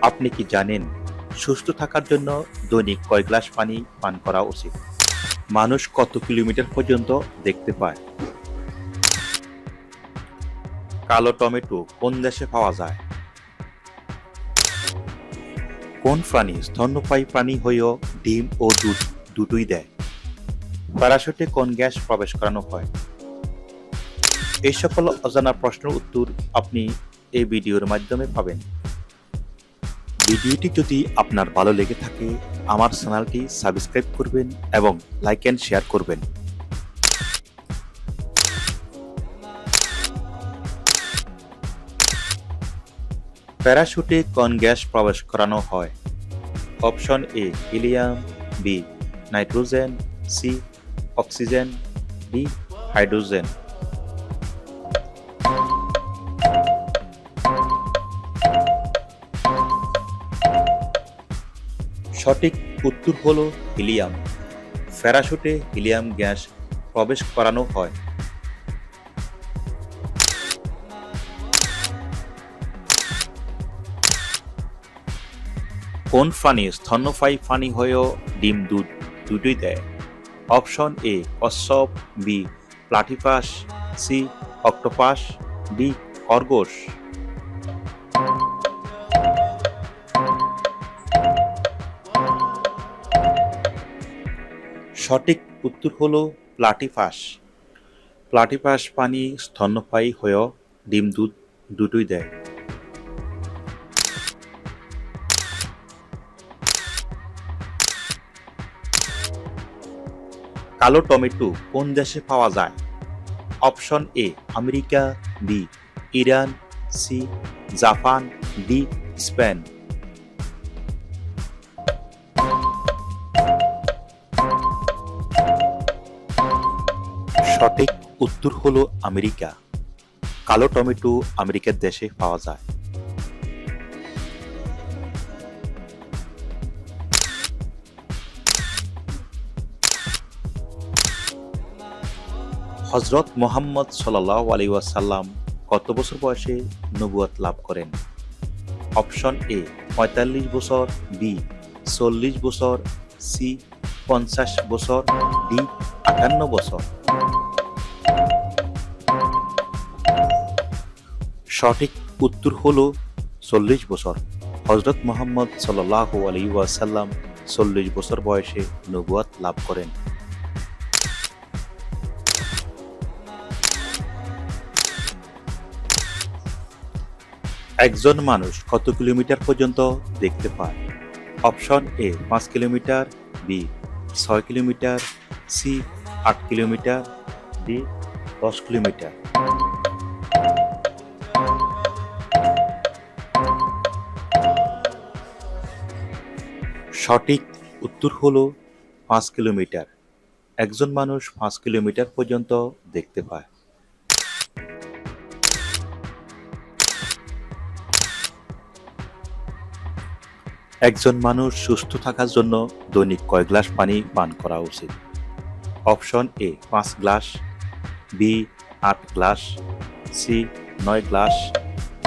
আপনি কি জানেন সুস্থ থাকার জন্য দৈনিক কয় গ্লাস পানি পান করা উচিত? মানুষ কত কিলোমিটার পর্যন্ত দেখতে পায়? কালো টমেটো কোন দেশে পাওয়া যায়? কোন প্রাণী স্তন্যপায়ী প্রাণী হয়েও ডিম ও দুধ দুটোই দেয়? প্যারাশুটে কোন গ্যাস প্রবেশ করানো হয়? এই সকল অজানা প্রশ্নের উত্তর আপনি এই ভিডিওর মাধ্যমে পাবেন। ভিডিওটি যদি আপনার ভালো লেগে থাকে আমার চ্যানেলটি সাবস্ক্রাইব করবেন এবং লাইক এন্ড শেয়ার করবেন। প্যারাশুটে কোন গ্যাস প্রবেশ করানো হয়? Option A helium, B nitrogen, C oxygen, D hydrogen. সঠিক উত্তর হলো হিলিয়াম। প্যারাশুটে হিলিয়াম গ্যাস প্রবেশ করানো হয়। কোন প্রাণী স্তন্যপায়ী প্রাণী হয়েও ডিম দুধ দুটোই দেয়? অপশন এ কচ্ছপ, B platypus, C octopus, D খরগোশ। সঠিক উত্তর হলো প্লাটিপাস। প্লাটিপাস প্রাণী স্তন্যপায়ী হয়েও ডিম দুধ দুটোই দেয়। কালো টমেটো কোন দেশে পাওয়া যায়? Option A America, B Iran, C Japan, D Spain. সঠিক উত্তর হলো আমেরিকা। কালো টমেটো আমেরিকার দেশে পাওয়া যায়। হযরত মুহাম্মদ সাল্লাল্লাহু আলাইহি ওয়াসাল্লাম কত বছর বয়সে নবুয়ত লাভ করেন? অপশন এ ৪৫ বছর, বি ৪০ বছর, সি ৫০ বছর, ডি ৫৮ বছর। সঠিক উত্তর হলো ৪০ বছর। হযরত মুহাম্মদ সাল্লাল্লাহু আলাইহি ওয়াসাল্লাম ৪০ বছর বয়সে নবুয়ত লাভ করেন। একজন মানুষ কত কিলোমিটার পর্যন্ত দেখতে পায়? Option A ৫ kilometre, B ৬ kilometre, C ৮ kilometre, D ১০ kilometre. সঠিক উত্তর হলো ৫ কিলোমিটার। একজন মানুষ ৫ কিলোমিটার পর্যন্ত দেখতে পায়। একজন মানুষ সুস্থ থাকার জন্য দৈনিক কয় গ্লাস পানি পান করা উচিত? Option A ৫ glass, B ৮ glass, C ৯ glass,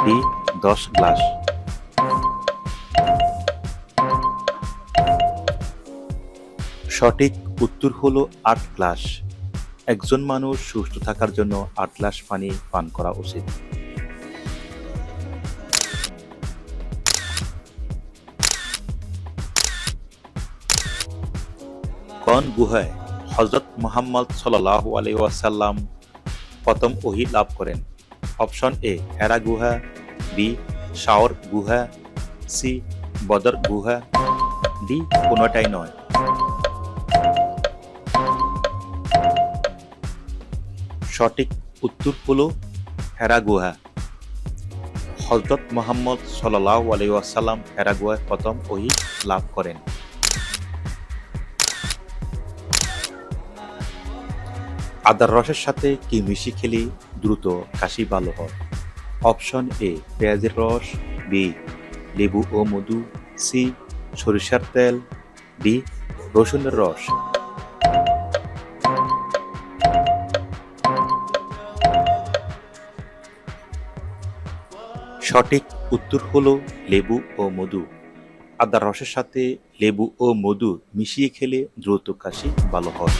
D ১০ glass. সঠিক উত্তর হলো ৮ গ্লাস। একজন মানুষ সুস্থ থাকার জন্য ৮ গ্লাস পানি পান করা উচিত। কোন গুহায় হযরত মুহাম্মদ সাল্লাল্লাহু আলাইহি ওয়াসাল্লাম প্রথম ওহী লাভ করেন? অপশন এ হেরা গুহা, বি শাওর গুহা, সি বদর গুহা, ডি কোনটাই নয়। সঠিক উত্তর হলো হেরা গুহা। হযরত মুহাম্মদ সাল্লাল্লাহু আলাইহি ওয়াসাল্লাম হেরা গুহায় প্রথম ওহী লাভ করেন। আদার রসের সাথে কি মিশিয়ে খেলে দ্রুত কাশি ভালো হয়? অপশন এ পেঁয়াজের রস, বি লেবু ও মধু, সি সরিষার তেল, ডি রসুনের রস। সঠিক উত্তর হলো লেবু ও মধু। আদার রসের সাথে লেবু ও মধু মিশিয়ে খেলে দ্রুত কাশি ভালো হয়।